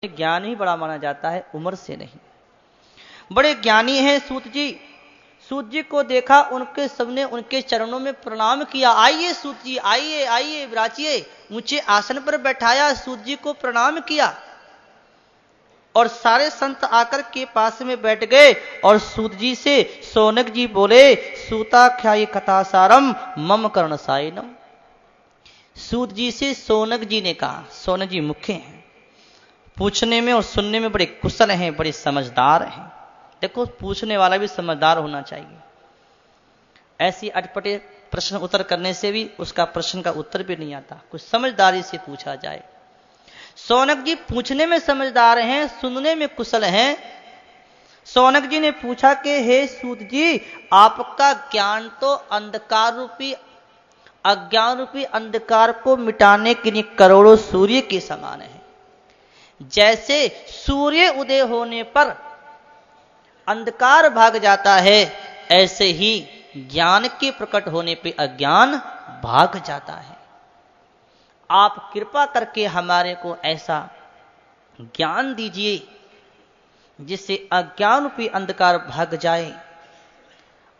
ज्ञान ही बड़ा माना जाता है, उम्र से नहीं। बड़े ज्ञानी हैं सूत जी। सूत जी को देखा, उनके सबने उनके चरणों में प्रणाम किया। आइए सूत जी, आइए आइए, विराजिए। ऊंचे आसन पर बैठाया, सूत जी को प्रणाम किया और सारे संत आकर के पास में बैठ गए। और सूत जी से सोनक जी बोले, सूताख्यायी कथा सारम मम कर्ण सायनम। सूत जी से सोनक जी ने कहा, सोनक जी मुख्य हैं, पूछने में और सुनने में बड़े कुशल हैं, बड़े समझदार हैं। देखो, पूछने वाला भी समझदार होना चाहिए। ऐसी अटपटे प्रश्न उत्तर करने से भी उसका प्रश्न का उत्तर भी नहीं आता, कुछ समझदारी से पूछा जाए। सोनक जी पूछने में समझदार हैं, सुनने में कुशल हैं। सोनक जी ने पूछा कि हे सूत जी, आपका ज्ञान तो अंधकार रूपी, अज्ञान रूपी अंधकार को मिटाने के लिए करोड़ों सूर्य के समान है। जैसे सूर्य उदय होने पर अंधकार भाग जाता है, ऐसे ही ज्ञान के प्रकट होने पे अज्ञान भाग जाता है। आप कृपा करके हमारे को ऐसा ज्ञान दीजिए जिससे अज्ञान रूपी अंधकार भाग जाए।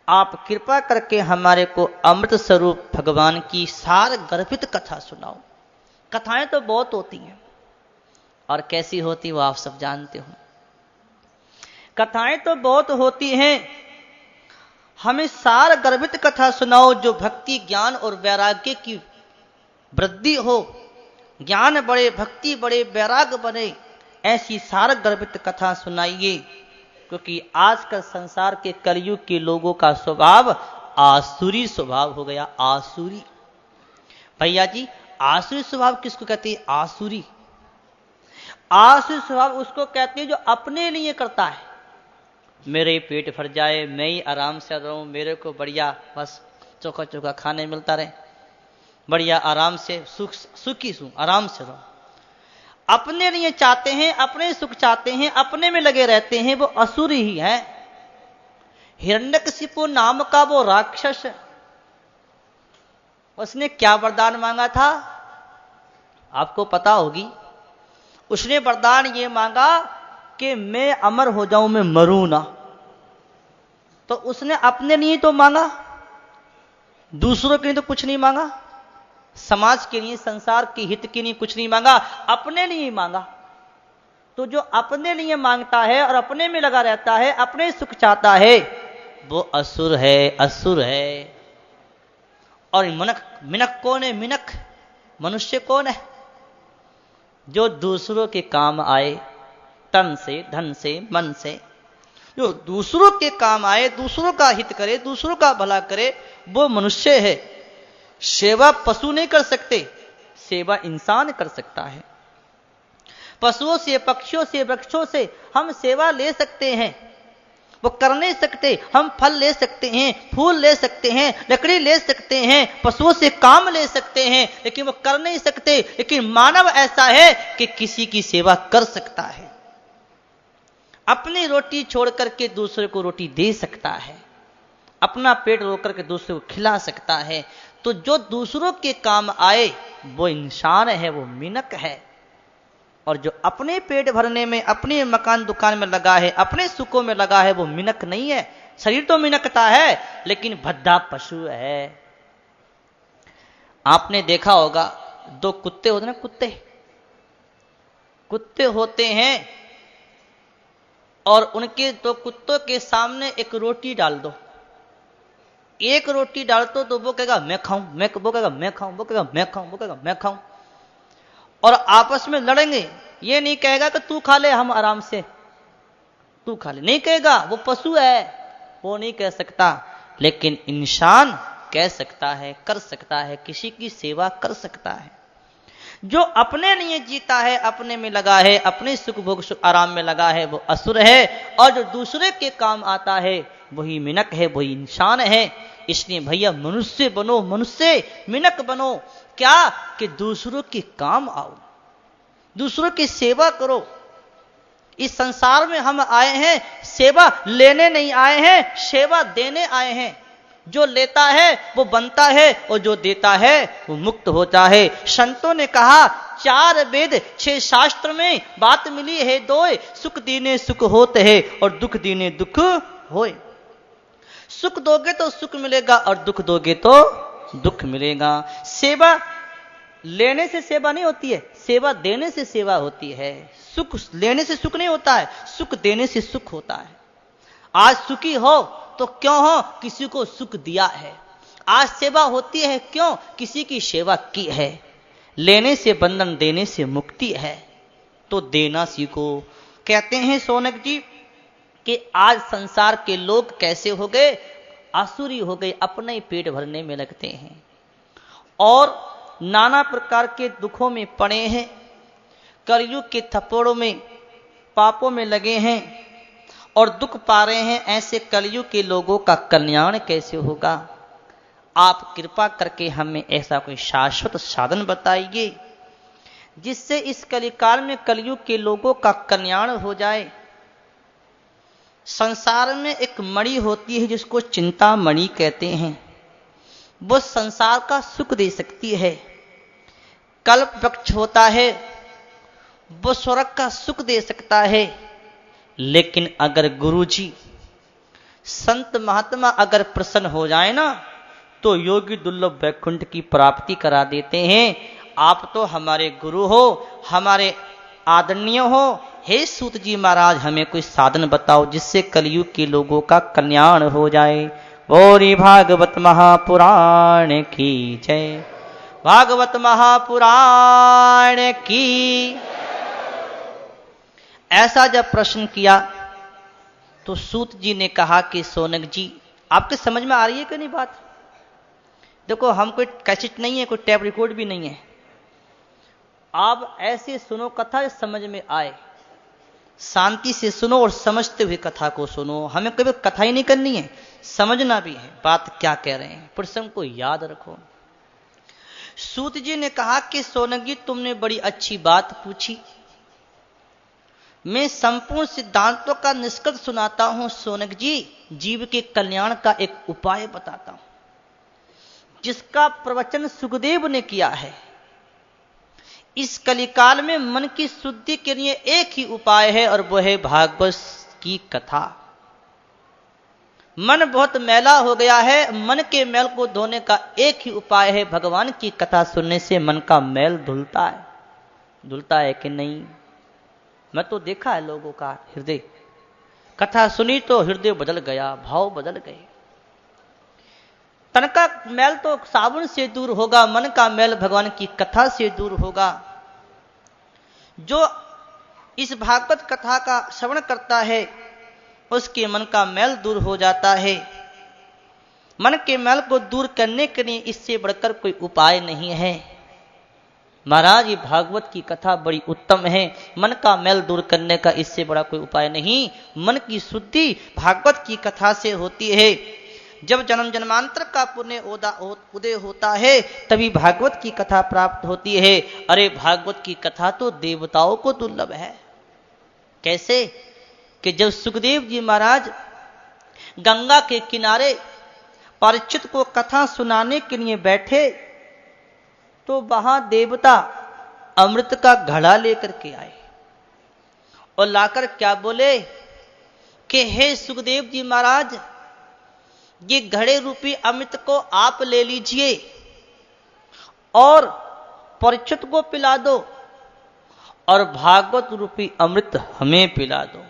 आप कृपा करके हमारे को अमृत स्वरूप भगवान की सार गर्भित कथा सुनाओ। कथाएं तो बहुत होती हैं, और कैसी होती वो आप सब जानते हो। कथाएं तो बहुत होती हैं, हमें सार गर्भित कथा सुनाओ जो भक्ति, ज्ञान और वैराग्य की वृद्धि हो। ज्ञान बढ़े, भक्ति बढ़े, वैराग्य बने, ऐसी सार गर्भित कथा सुनाइए। क्योंकि आजकल संसार के कलयुग के लोगों का स्वभाव आसुरी स्वभाव हो गया। आसुरी भैया जी, आसुरी स्वभाव किसको कहते हैं? आसुरी, आसुरी स्वभाव उसको कहते हैं जो अपने लिए करता है। मेरे पेट भर जाए, मैं ही आराम से रहूं, मेरे को बढ़िया बस चोखा चोखा खाने मिलता रहे, बढ़िया आराम से सुखी हूं, आराम से रहूं। अपने लिए चाहते हैं, अपने सुख चाहते हैं, अपने में लगे रहते हैं, वो असुर ही है। हिरण्यकशिपु नाम का वो राक्षस, उसने क्या वरदान मांगा था आपको पता होगी। उसने वरदान ये मांगा कि मैं अमर हो जाऊं, मैं मरूं ना। तो उसने अपने लिए तो मांगा, दूसरों के लिए तो कुछ नहीं मांगा, समाज के लिए, संसार के हित के लिए कुछ नहीं मांगा, अपने लिए मांगा। तो जो अपने लिए मांगता है और अपने में लगा रहता है, अपने सुख चाहता है, वो असुर है, असुर है। और मिनक कौन है? मिनक मनुष्य कौन है? जो दूसरों के काम आए, तन से, धन से, मन से, जो दूसरों के काम आए, दूसरों का हित करे, दूसरों का भला करे, वो मनुष्य है। सेवा पशु नहीं कर सकते, सेवा इंसान कर सकता है। पशुओं से, पक्षियों से, वृक्षों से हम सेवा ले सकते हैं, वो कर नहीं सकते। हम फल ले सकते हैं, फूल ले सकते हैं, लकड़ी ले सकते हैं, पशुओं से काम ले सकते हैं, लेकिन वो कर नहीं सकते। लेकिन मानव ऐसा है कि किसी की सेवा कर सकता है, अपनी रोटी छोड़ करके दूसरे को रोटी दे सकता है, अपना पेट रोक करके दूसरे को खिला सकता है। तो जो दूसरों के काम आए वो इंसान है, वो मिनक है। और जो अपने पेट भरने में, अपने मकान दुकान में लगा है, अपने सुखों में लगा है, वो मिनक नहीं है। शरीर तो मिनकता है, लेकिन भद्दा पशु है। आपने देखा होगा, दो कुत्ते होते हैं, कुत्ते होते हैं, और उनके दो कुत्तों के सामने एक रोटी डाल दो, एक रोटी डाल दो तो वो कहेगा मैं खाऊं, वो कहेगा मैं खाऊं, वो कहेगा मैं खाऊं, वो कहेगा मैं खाऊं, और आपस में लड़ेंगे। ये नहीं कहेगा कि तू खा ले, हम आराम से, तू खा ले, नहीं कहेगा। वो पशु है, वो नहीं कह सकता। लेकिन इंसान कह सकता है, कर सकता है, किसी की सेवा कर सकता है। जो अपने लिए जीता है, अपने में लगा है, अपने सुख भोग आराम में लगा है, वो असुर है। और जो दूसरे के काम आता है वही मिनक है, वही इंसान है। इसलिए भैया मनुष्य बनो, मनुष्य मिनक बनो। क्या कि दूसरों के काम आओ, दूसरों की सेवा करो। इस संसार में हम आए हैं सेवा लेने नहीं आए हैं, सेवा देने आए हैं। जो लेता है वो बनता है और जो देता है वो मुक्त होता है। संतों ने कहा 4 वेद 6 शास्त्र में बात मिली है दोए, सुख दीने सुख होते है और दुख दीने दुख होए। सुख दोगे तो सुख मिलेगा और दुख दोगे तो दुख मिलेगा। सेवा लेने से सेवा नहीं होती है, सेवा देने से सेवा होती है। सुख लेने से सुख नहीं होता है, सुख देने से सुख होता है। आज सुखी हो तो क्यों हो, किसी को सुख दिया है। आज सेवा होती है क्यों, किसी की सेवा की है। लेने से बंधन, देने से मुक्ति है, तो देना सीखो। कहते हैं सोनक जी कि आज संसार के लोग कैसे हो गए, आसुरी हो गए, अपने ही पेट भरने में लगते हैं और नाना प्रकार के दुखों में पड़े हैं, कलयुग के थप्पड़ों में पापों में लगे हैं और दुख पा रहे हैं। ऐसे कलयुग के लोगों का कल्याण कैसे होगा? आप कृपा करके हमें ऐसा कोई शाश्वत साधन बताइए जिससे इस कलिकाल में कलयुग के लोगों का कल्याण हो जाए। संसार में एक मणि होती है जिसको चिंता मणि कहते हैं, वो संसार का सुख दे सकती है। कल्प वृक्ष होता है, वो स्वर्ग का सुख दे सकता है। लेकिन अगर गुरुजी संत महात्मा अगर प्रसन्न हो जाए ना, तो योगी दुर्लभ वैकुंठ की प्राप्ति करा देते हैं। आप तो हमारे गुरु हो, हमारे आदरणीय हो। हे सूत जी महाराज, हमें कोई साधन बताओ जिससे कलयुग के लोगों का कल्याण हो जाए। बोली भागवत महापुराण की जय, भागवत महापुराण की। ऐसा जब प्रश्न किया तो सूत जी ने कहा कि सोनक जी, आपके समझ में आ रही है कि नहीं बात? देखो, हम कोई कैसेट नहीं है, कोई टैप रिकॉर्ड भी नहीं है। आप ऐसे सुनो कथा समझ में आए, शांति से सुनो और समझते हुए कथा को सुनो। हमें कभी कथा ही नहीं करनी है, समझना भी है बात क्या कह रहे हैं, प्रसंग को याद रखो। सूत जी ने कहा कि सोनक जी, तुमने बड़ी अच्छी बात पूछी। मैं संपूर्ण सिद्धांतों का निष्कर्ष सुनाता हूं सोनक जी, जीव के कल्याण का एक उपाय बताता हूं जिसका प्रवचन सुखदेव ने किया है। इस कलिकाल में मन की शुद्धि के लिए एक ही उपाय है और वह है भागवत की कथा। मन बहुत मैला हो गया है, मन के मैल को धोने का एक ही उपाय है, भगवान की कथा सुनने से मन का मैल धुलता है। धुलता है कि नहीं? मैं तो देखा है लोगों का हृदय, कथा सुनी तो हृदय बदल गया, भाव बदल गए। तन का मैल तो साबुन से दूर होगा, मन का मैल भगवान की कथा से दूर होगा। जो इस भागवत कथा का श्रवण करता है उसके मन का मैल दूर हो जाता है। मन के मैल को दूर करने के लिए इससे बढ़कर कोई उपाय नहीं है। महाराज, ये भागवत की कथा बड़ी उत्तम है, मन का मैल दूर करने का इससे बड़ा कोई उपाय नहीं। मन की शुद्धि भागवत की कथा से होती है। जब जन्म जन्मांतर का पुण्य उदय होता है तभी भागवत की कथा प्राप्त होती है। अरे, भागवत की कथा तो देवताओं को दुर्लभ है। कैसे? कि जब सुखदेव जी महाराज गंगा के किनारे परीक्षित को कथा सुनाने के लिए बैठे तो वहां देवता अमृत का घड़ा लेकर के आए और लाकर क्या बोले कि हे सुखदेव जी महाराज, ये घड़े रूपी अमृत को आप ले लीजिए और परीक्षित को पिला दो और भागवत रूपी अमृत हमें पिला दो।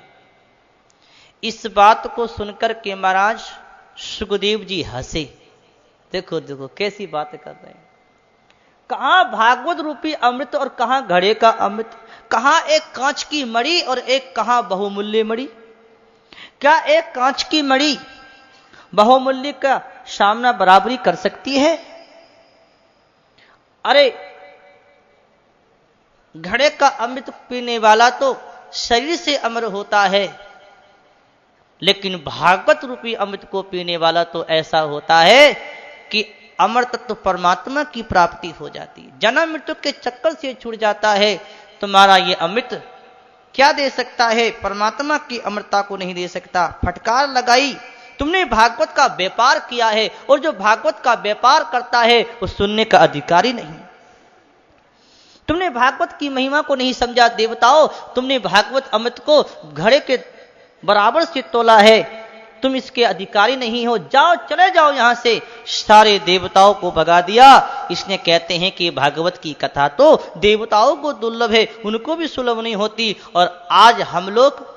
इस बात को सुनकर के महाराज सुखदेव जी हंसे। देखो देखो कैसी बातें कर रहे हैं। कहां भागवत रूपी अमृत और कहां घड़े का अमृत, कहां एक कांच की मणि और एक कहां बहुमूल्य मणि। क्या एक कांच की मणि बहुमूल्य का सामना बराबरी कर सकती है? अरे, घड़े का अमृत पीने वाला तो शरीर से अमर होता है, लेकिन भागवत रूपी अमृत को पीने वाला तो ऐसा होता है कि अमर तत्व परमात्मा की प्राप्ति हो जाती है, जन्म मृत्यु के चक्कर से छूट जाता है। तुम्हारा ये अमृत क्या दे सकता है? परमात्मा की अमरता को नहीं दे सकता। फटकार लगाई तुमने भागवत का व्यापार किया है, और जो भागवत का व्यापार करता है वो सुनने का अधिकारी नहीं। तुमने भागवत की महिमा को नहीं समझा देवताओं, तुमने भागवत अमृत को घड़े के बराबर से तोला है, तुम इसके अधिकारी नहीं हो, जाओ चले जाओ यहां से। सारे देवताओं को भगा दिया। इसने कहते हैं कि भागवत की कथा तो देवताओं को दुर्लभ है, उनको भी सुलभ नहीं होती, और आज हम लोग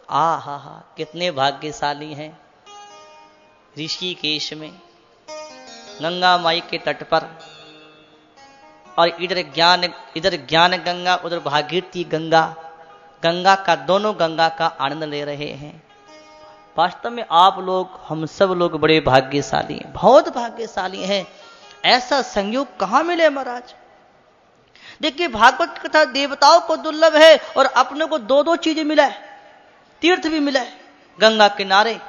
हा कितने भाग्यशाली हैं। ऋषिकेश में गंगा माई के तट पर, और इधर ज्ञान गंगा, उधर भागीरथी गंगा, गंगा का दोनों गंगा का आनंद ले रहे हैं। वास्तव में आप लोग, हम सब लोग बड़े भाग्यशाली हैं, बहुत भाग्यशाली हैं। ऐसा संयोग कहां मिले महाराज। देखिए भागवत कथा देवताओं को दुर्लभ है, और अपने को दो दो चीजें मिला है, तीर्थ भी मिला है, गंगा किनारे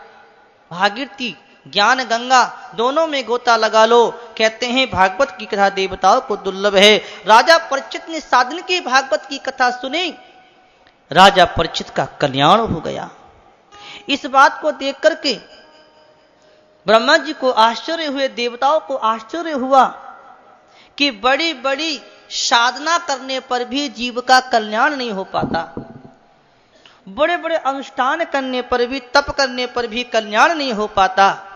भागीरथी ज्ञान गंगा, दोनों में गोता लगा लो। कहते हैं भागवत की कथा देवताओं को दुर्लभ है। राजा परीक्षित ने साधन की भागवत की कथा सुनी, राजा परीक्षित का कल्याण हो गया। इस बात को देख करके ब्रह्मा जी को आश्चर्य हुए, देवताओं को आश्चर्य हुआ कि बड़ी बड़ी साधना करने पर भी जीव का कल्याण नहीं हो पाता, बड़े बड़े अनुष्ठान करने पर भी, तप करने पर भी कल्याण नहीं हो पाता,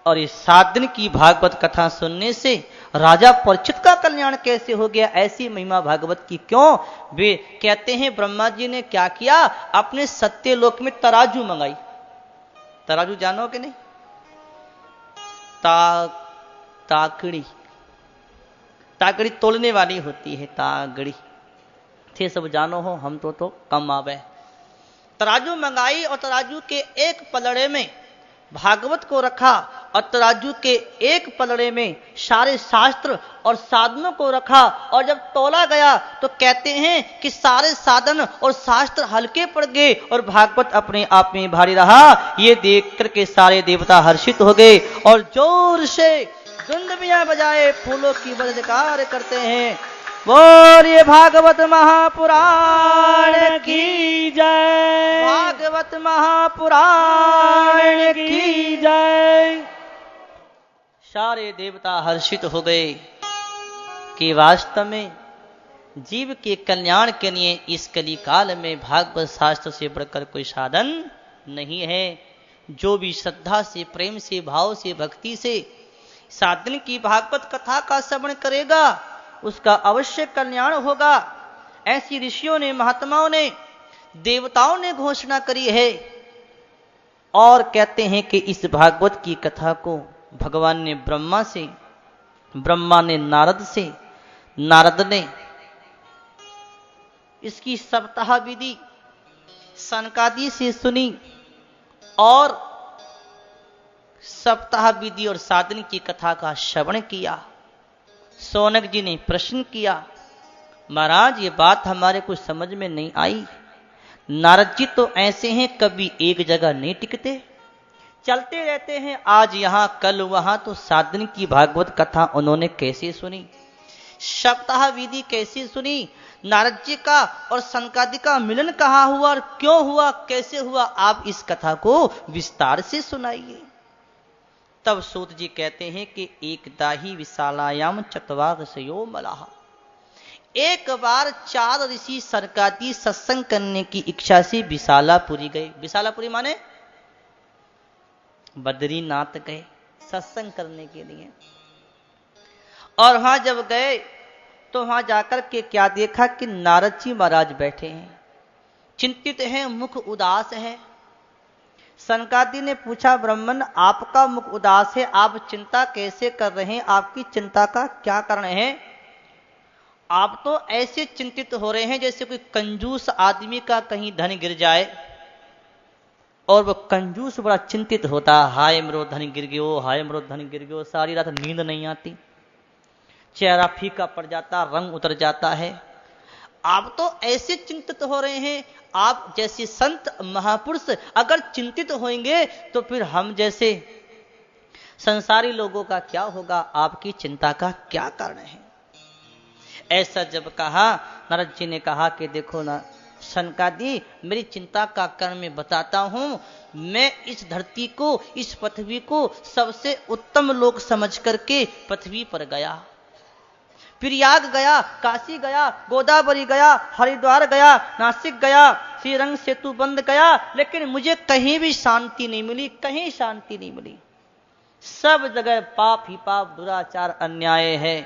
और इस साधन की भागवत कथा सुनने से राजा परीक्षित का कल्याण कैसे हो गया। ऐसी महिमा भागवत की क्यों। वे कहते हैं ब्रह्मा जी ने क्या किया, अपने सत्यलोक में तराजू मंगाई। तराजू जानो कि नहीं, ताकड़ी तोलने वाली होती है, तागड़ी थे सब जानो हो, हम तो कम आवे। तराजू मंगाई, और तराजू के एक पलड़े में भागवत को रखा, और तराजू के एक पलड़े में सारे शास्त्र और साधनों को रखा, और जब तोला गया तो कहते हैं कि सारे साधन और शास्त्र हल्के पड़ गए, और भागवत अपने आप में भारी रहा। ये देख करके सारे देवता हर्षित हो गए, और जोर से दुंदुभियां बजाए फूलों की बजकार करते हैं। बोलिए भागवत महापुराण की जय, भागवत महापुराण की जय। सारे देवता हर्षित हो गए कि वास्तव में जीव के कल्याण के लिए इस कली काल में भागवत शास्त्र से बढ़कर कोई साधन नहीं है। जो भी श्रद्धा से, प्रेम से, भाव से, भक्ति से साधन की भागवत कथा का श्रवण करेगा, उसका अवश्य कल्याण होगा। ऐसी ऋषियों ने, महात्माओं ने, देवताओं ने घोषणा करी है। और कहते हैं कि इस भागवत की कथा को भगवान ने ब्रह्मा ने नारद से, नारद ने इसकी सप्ताह विधि सनकादि से सुनी, और सप्ताह विधि और साधन की कथा का श्रवण किया। सौनक जी ने प्रश्न किया, महाराज ये बात हमारे को समझ में नहीं आई। नारद जी तो ऐसे हैं, कभी एक जगह नहीं टिकते, चलते रहते हैं, आज यहां कल वहां। तो साधन की भागवत कथा उन्होंने कैसे सुनी, सप्ताह विधि कैसे सुनी, नारद जी का और सनकादि का मिलन कहाँ हुआ और क्यों हुआ, कैसे हुआ, आप इस कथा को विस्तार से सुनाइए। तब सूत जी कहते हैं कि एकदा ही विशालायाम चत्वारसयो मलाह, एक बार 4 ऋषि सनकादि सत्संग करने की इच्छा से विशालापुरी गए। विशालापुरी माने बद्रीनाथ गए सत्संग करने के लिए। और वहां जब गए तो वहां जाकर के क्या देखा कि नारद जी महाराज बैठे हैं, चिंतित हैं, मुख उदास है। सनकादि ने पूछा, ब्राह्मण आपका मुख उदास है, आप चिंता कैसे कर रहे हैं, आपकी चिंता का क्या कारण है? आप तो ऐसे चिंतित हो रहे हैं जैसे कोई कंजूस आदमी का कहीं धन गिर जाए और वो कंजूस बड़ा चिंतित होता, हाय मेरा धन गिर गयो, हाय मेरा धन गिर गयो, सारी रात नींद नहीं आती, चेहरा फीका पड़ जाता, रंग उतर जाता है। आप तो ऐसे चिंतित हो रहे हैं। आप जैसे संत महापुरुष अगर चिंतित होंगे तो फिर हम जैसे संसारी लोगों का क्या होगा, आपकी चिंता का क्या कारण है? ऐसा जब कहा, नारद जी ने कहा कि देखो ना, सनकादि, मेरी चिंता का कारण मैं बताता हूं। मैं इस धरती को, इस पृथ्वी को सबसे उत्तम लोक समझ करके पृथ्वी पर गया, प्रयाग गया, काशी गया, गोदावरी गया, हरिद्वार गया, नासिक गया, श्रीरंग सेतु बंद गया, लेकिन मुझे कहीं भी शांति नहीं मिली, कहीं शांति नहीं मिली। सब जगह पाप ही पाप, दुराचार, अन्याय है,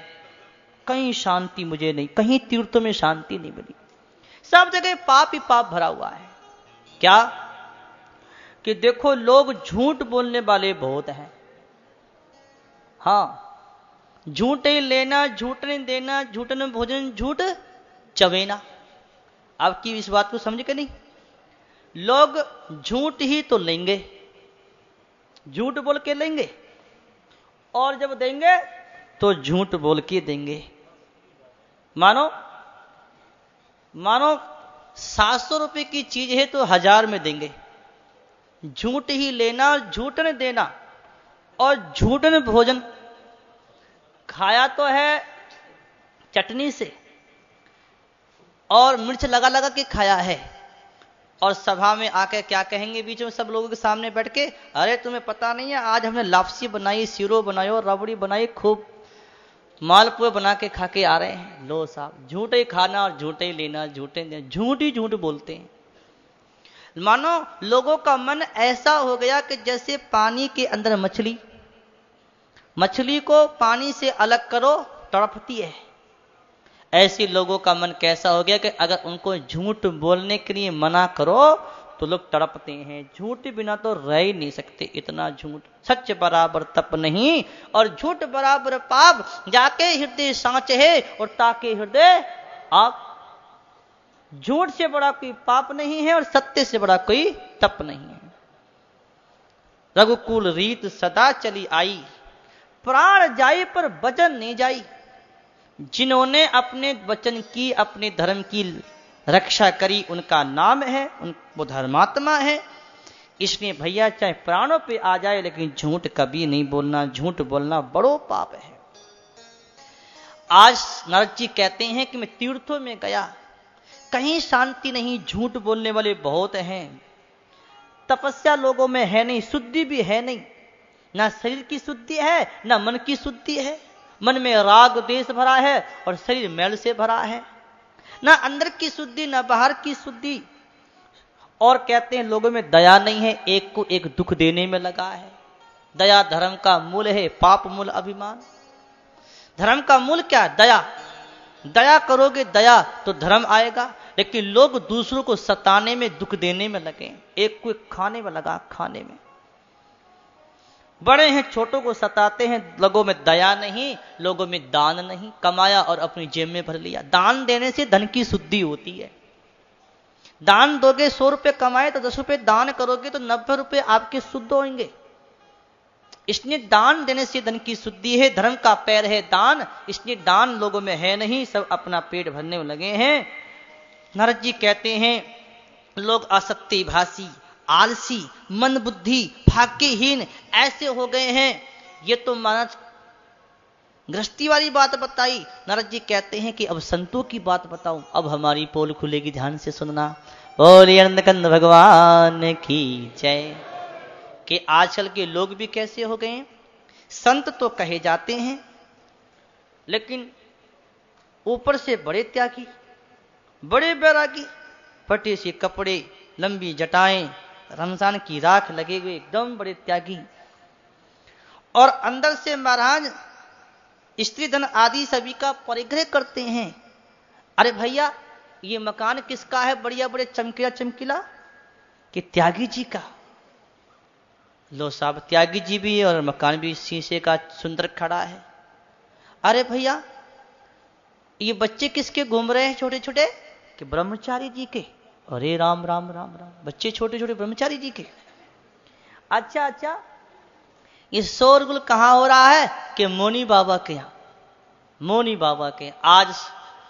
कहीं शांति मुझे नहीं, कहीं तीर्थों में शांति नहीं मिली, सब जगह पाप ही पाप भरा हुआ है। क्या कि देखो, लोग झूठ बोलने वाले बहुत हैं। हाँ, झूठ ही लेना, झूठ नहीं देना, झूठ न भोजन, झूठ चवेना। आपकी इस बात को समझ के नहीं? लोग झूठ ही तो लेंगे, झूठ बोल के लेंगे, और जब देंगे तो झूठ बोल के देंगे। मानो 700 रुपए की चीज है तो 1000 में देंगे। झूठ ही लेना, झूठ न देना, और झूठ न भोजन। खाया तो है चटनी से और मिर्च लगा लगा के खाया है, और सभा में आके क्या कहेंगे बीच में सब लोगों के सामने बैठ के, अरे तुम्हें पता नहीं है आज हमने लापसी बनाई, सीरो बनाई, रबड़ी बनाई, खूब मालपुए बना के खा के आ रहे हैं। लो साहब, झूठ ही खाना और झूठ ही लेना, झूठ ही देना, झूठ ही झूठ बोलते हैं। मानो लोगों का मन ऐसा हो गया कि जैसे पानी के अंदर मछली, मछली को पानी से अलग करो तड़पती है। ऐसे लोगों का मन कैसा हो गया कि अगर उनको झूठ बोलने के लिए मना करो तो लोग तड़पते हैं। झूठ बिना तो रह ही नहीं सकते, इतना झूठ। सच बराबर तप नहीं और झूठ बराबर पाप, जाके हृदय सांच है और ताके हृदय आप। झूठ से बड़ा कोई पाप नहीं है और सत्य से बड़ा कोई तप नहीं है। रघुकुल रीत सदा चली आई, प्राण जाई पर वचन नहीं जाई। जिन्होंने अपने वचन की, अपने धर्म की रक्षा करी, उनका नाम है, वो धर्मात्मा है। इसलिए भैया चाहे प्राणों पे आ जाए लेकिन झूठ कभी नहीं बोलना। झूठ बोलना बड़ो पाप है। आज नारद जी कहते हैं कि मैं तीर्थों में गया, कहीं शांति नहीं, झूठ बोलने वाले बहुत हैं। तपस्या लोगों में है नहीं, शुद्धि भी है नहीं, ना शरीर की शुद्धि है ना मन की शुद्धि है। मन में राग द्वेष भरा है और शरीर मैल से भरा है। ना अंदर की शुद्धि ना बाहर की शुद्धि। और कहते हैं लोगों में दया नहीं है, एक को एक दुख देने में लगा है। दया धर्म का मूल है, पाप मूल अभिमान। धर्म का मूल क्या? दया। दया करोगे दया तो धर्म आएगा। लेकिन लोग दूसरों को सताने में, दुख देने में लगे। एक को एक खाने में लगा, खाने में। बड़े हैं छोटों को सताते हैं। लोगों में दया नहीं, लोगों में दान नहीं। कमाया और अपनी जेब में भर लिया। दान देने से धन की शुद्धि होती है। दान दोगे, 100 रुपए कमाए तो 10 रुपए दान करोगे तो 90 रुपए आपके शुद्ध होंगे। इसलिए दान देने से धन की शुद्धि है। धर्म का पैर है दान, इसलिए दान लोगों में है नहीं, सब अपना पेट भरने में लगे हैं। नारद जी कहते हैं लोग असत्य भाषी, आलसी, मंद बुद्धि, भाग्यहीन ऐसे हो गए हैं। ये तो महाराज गृहस्थी वाली बात बताई। नारद जी कहते हैं कि अब संतों की बात बताऊं। अब हमारी पोल खुलेगी, ध्यान से सुनना। बोलिए आनंदकंद भगवान की जय। कि आजकल के लोग भी कैसे हो गए हैं। संत तो कहे जाते हैं लेकिन ऊपर से बड़े त्यागी, बड़े बैरागी, फटे से कपड़े, लंबी जटाएं, रमजान की राख लगे हुए, एकदम बड़े त्यागी। और अंदर से महाराज स्त्री धन आदि सभी का परिग्रह करते हैं। अरे भैया ये मकान किसका है बढ़िया बड़े चमकीला चमकीला? कि त्यागी जी का। लो साहब, त्यागी जी भी और मकान भी शीशे का सुंदर खड़ा है। अरे भैया ये बच्चे किसके घूम रहे हैं छोटे छोटे? कि ब्रह्मचारी जी के। अरे राम राम राम राम, बच्चे छोटे छोटे ब्रह्मचारी जी के। अच्छा अच्छा, ये शोरगुल कहां हो रहा है? कि मोनी बाबा के यहां। मोनी बाबा के। आज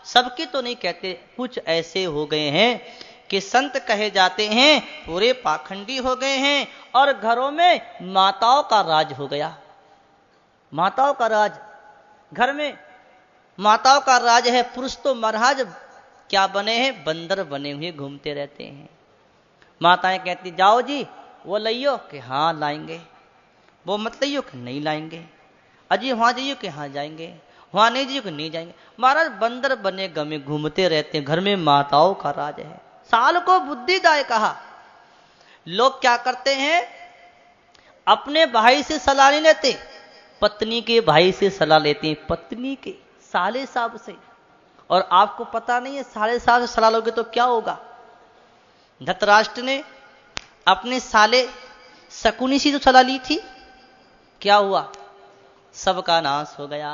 सबके तो नहीं कहते, कुछ ऐसे हो गए हैं कि संत कहे जाते हैं पूरे पाखंडी हो गए हैं और घरों में माताओं का राज हो गया। माताओं का राज, घर में माताओं का राज है। पुरुष तो महाराज क्या बने हैं? बंदर बने हुए घूमते रहते हैं। माताएं कहती जाओ जी वो लइयो कि हाँ लाएंगे, वो मत लइयो कि नहीं लाएंगे, अजी वहां जाइयो कि हाँ जाएंगे, वहां नहीं जाइयो कि नहीं जाएंगे। महाराज बंदर बने गमे घूमते रहते हैं, घर में माताओं का राज है। साल को बुद्धिदाय कहा। लोग क्या करते हैं, अपने भाई से सलाह नहीं लेते, पत्नी के भाई से सलाह लेते हैं, पत्नी के साले साहब से। और आपको पता नहीं है साले साहब से सलाह लोगे तो क्या होगा। धृतराष्ट्र ने अपने साले शकुनी से जो सलाह ली थी, क्या हुआ? सबका नाश हो गया।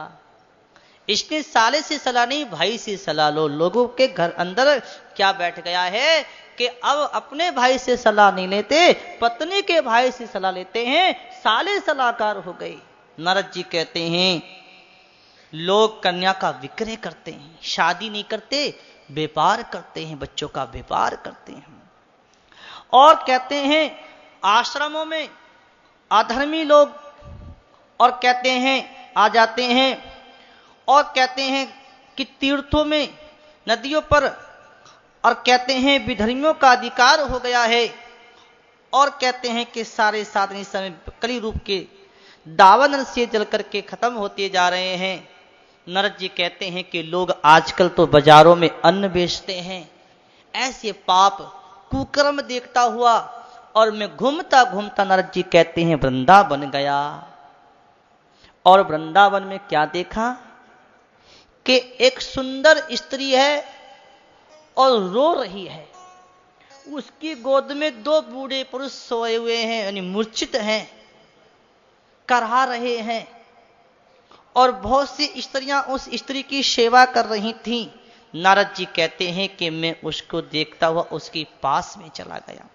इसने साले से सलाह नहीं, भाई से सलाह लो। लोगों के घर अंदर क्या बैठ गया है कि अब अपने भाई से सलाह नहीं लेते, पत्नी के भाई से सलाह लेते हैं, साले सलाहकार हो गए। नारद जी कहते हैं लोग कन्या का विक्रय करते हैं, शादी नहीं करते, व्यापार करते हैं, बच्चों का व्यापार करते हैं। और कहते हैं आश्रमों में अधर्मी लोग और कहते हैं आ जाते हैं, और कहते हैं कि तीर्थों में नदियों पर, और कहते हैं विधर्मियों का अधिकार हो गया है, और कहते हैं कि सारे साधन इस समय कली रूप के दावानल से जल करके खत्म होते जा रहे हैं। नारद जी कहते हैं कि लोग आजकल तो बाजारों में अन्न बेचते हैं। ऐसे पाप कुकर्म देखता हुआ और मैं घूमता घूमता नारद जी कहते हैं वृंदावन गया। और वृंदावन में क्या देखा कि एक सुंदर स्त्री है और रो रही है। उसकी गोद में 2 बूढ़े पुरुष सोए हुए हैं, यानी मूर्छित हैं, करहा रहे हैं। और बहुत सी स्त्रियां उस स्त्री की सेवा कर रही थीं। नारद जी कहते हैं कि मैं उसको देखता हुआ उसके पास में चला गया।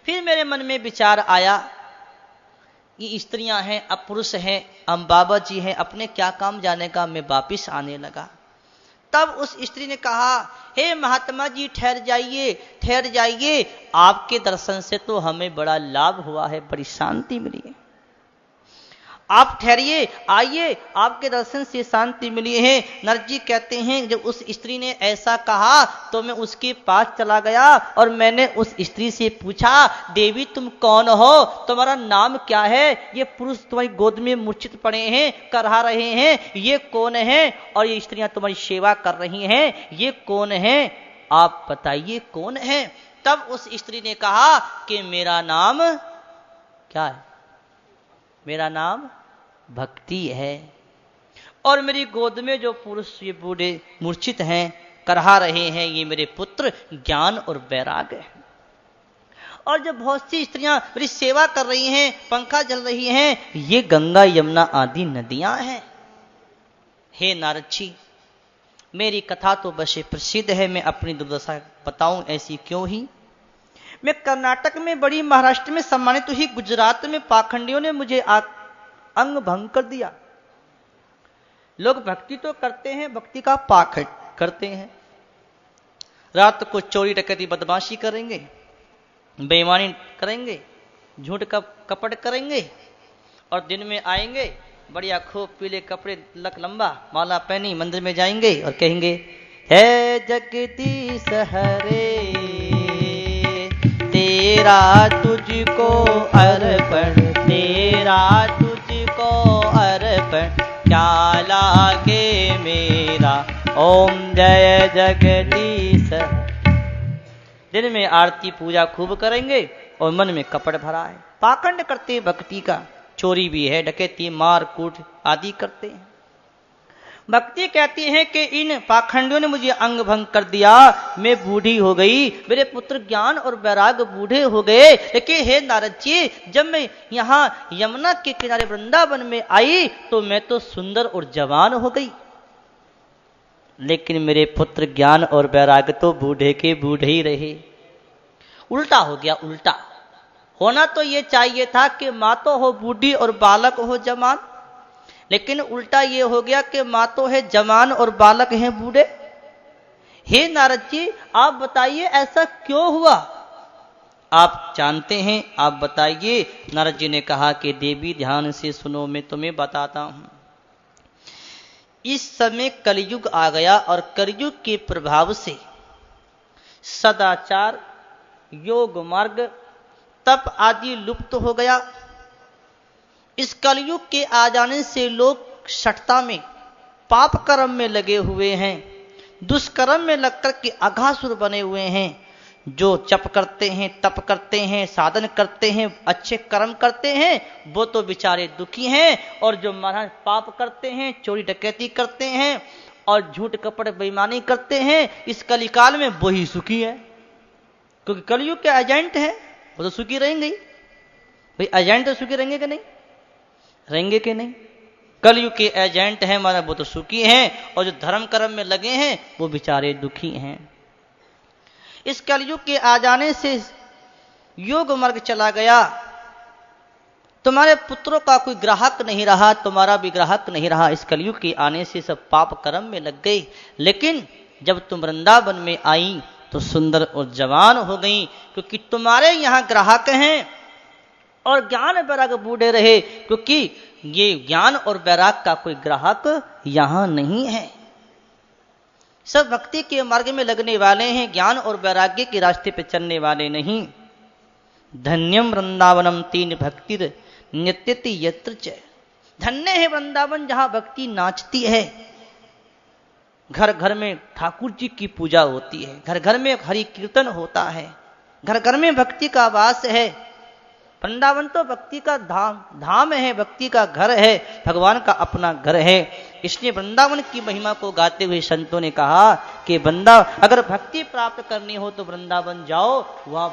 फिर मेरे मन में विचार आया ये स्त्रियां हैं, अब पुरुष हैं, हम बाबा जी हैं, अपने क्या काम जाने का। मैं वापिस आने लगा। तब उस स्त्री ने कहा हे महात्मा जी ठहर जाइए, ठहर जाइए, आपके दर्शन से तो हमें बड़ा लाभ हुआ है, बड़ी शांति मिली है। आप ठहरिए, आइए, आपके दर्शन से शांति मिली है। नारद जी कहते हैं जब उस स्त्री ने ऐसा कहा तो मैं उसके पास चला गया और मैंने उस स्त्री से पूछा देवी तुम कौन हो, तुम्हारा नाम क्या है? ये पुरुष तुम्हारी गोद में मूर्छित पड़े हैं, करहा रहे हैं, ये कौन है? और ये स्त्रियां तुम्हारी सेवा कर रही हैं, ये कौन है? आप बताइए कौन है? तब उस स्त्री ने कहा कि मेरा नाम क्या है? मेरा नाम भक्ति है। और मेरी गोद में जो पुरुष ये बूढ़े मूर्छित हैं, करहा रहे हैं, ये मेरे पुत्र ज्ञान और वैराग है। और जब बहुत सी स्त्रियां मेरी सेवा कर रही हैं, पंखा जल रही हैं, ये गंगा यमुना आदि नदियां हैं। हे नारद जी, मेरी कथा तो बस प्रसिद्ध है, मैं अपनी दुर्दशा बताऊं ऐसी क्यों ही। मैं कर्नाटक में बड़ी, महाराष्ट्र में सम्मानित हुई, गुजरात में पाखंडियों ने मुझे अंग भंग कर दिया। लोग भक्ति तो करते हैं, भक्ति का पाखंड करते हैं। रात को चोरी डकैती बदमाशी करेंगे, बेईमानी करेंगे, झूठ का कपट करेंगे, और दिन में आएंगे बढ़िया खूब पीले कपड़े लक लंबा माला पहनी मंदिर में जाएंगे और कहेंगे हे जगदीश हरे तेरा तुझको अर्पण, तेरा तुझको अर्पण, क्या लागे मेरा ओम जय जगदीश। दिन में आरती पूजा खूब करेंगे और मन में कपट भरा है, पाखंड करते भक्ति का, चोरी भी है, डकैती, मार कूट आदि करते हैं। भक्ति कहती है कि इन पाखंडियों ने मुझे अंग भंग कर दिया, मैं बूढ़ी हो गई, मेरे पुत्र ज्ञान और वैराग बूढ़े हो गए। लेकिन हे नारद जी, जब मैं यहाँ यमुना के किनारे वृंदावन में आई तो मैं तो सुंदर और जवान हो गई, लेकिन मेरे पुत्र ज्ञान और वैराग तो बूढ़े के बूढ़े ही रहे। उल्टा हो गया, उल्टा होना तो ये चाहिए था कि माँ तो हो बूढ़ी और बालक हो जवान, लेकिन उल्टा ये हो गया कि माँ तो है जवान और बालक हैं बूढ़े। हे नारद जी, आप बताइए ऐसा क्यों हुआ? आप जानते हैं, आप बताइए। नारद जी ने कहा कि देवी ध्यान से सुनो, मैं तुम्हें बताता हूं। इस समय कलयुग आ गया और कलयुग के प्रभाव से सदाचार, योग मार्ग, तप आदि लुप्त हो गया। इस कलयुग के आ जाने से लोग शठता में, पाप कर्म में लगे हुए हैं, दुष्कर्म में लगकर के अघासुर बने हुए हैं। जो जप करते हैं, तप करते हैं, साधन करते हैं, अच्छे कर्म करते हैं, वो तो बेचारे दुखी हैं। और जो महाराज पाप करते हैं, चोरी डकैती करते हैं और झूठ कपट बेईमानी करते हैं, इस कलिकाल में वो ही सुखी है। क्योंकि कलयुग के एजेंट हैं, वो तो सुखी रहेंगे ही। भाई एजेंट तो सुखी रहेंगे कि नहीं? रहेंगे कि नहीं? कलयुग के एजेंट हैं माना वो तो सुखी हैं, और जो धर्म कर्म में लगे हैं वो बेचारे दुखी हैं। इस कलयुग के आ जाने से योग मार्ग चला गया। तुम्हारे पुत्रों का कोई ग्राहक नहीं रहा, तुम्हारा भी ग्राहक नहीं रहा। इस कलयुग के आने से सब पाप कर्म में लग गए। लेकिन जब तुम वृंदावन में आई तो सुंदर और जवान हो गई, क्योंकि तुम्हारे यहाँ ग्राहक हैं। और ज्ञान वैराग बूढ़े रहे, क्योंकि ये ज्ञान और वैराग का कोई ग्राहक यहां नहीं है। सब भक्ति के मार्ग में लगने वाले हैं, ज्ञान और वैराग्य के रास्ते पे चलने वाले नहीं। धन्यम वृंदावनम तीन भक्तिर नित्यति यत्र च। धन्य है वृंदावन जहां भक्ति नाचती है। घर घर में ठाकुर जी की पूजा होती है, घर घर में हरि कीर्तन होता है, घर घर में भक्ति का वास है। वृंदावन तो भक्ति का धाम है, भक्ति का घर है, भगवान का अपना घर है। इसलिए वृंदावन की महिमा को गाते हुए संतों ने कहा कि बंदा अगर भक्ति प्राप्त करनी हो तो वृंदावन जाओ, वहां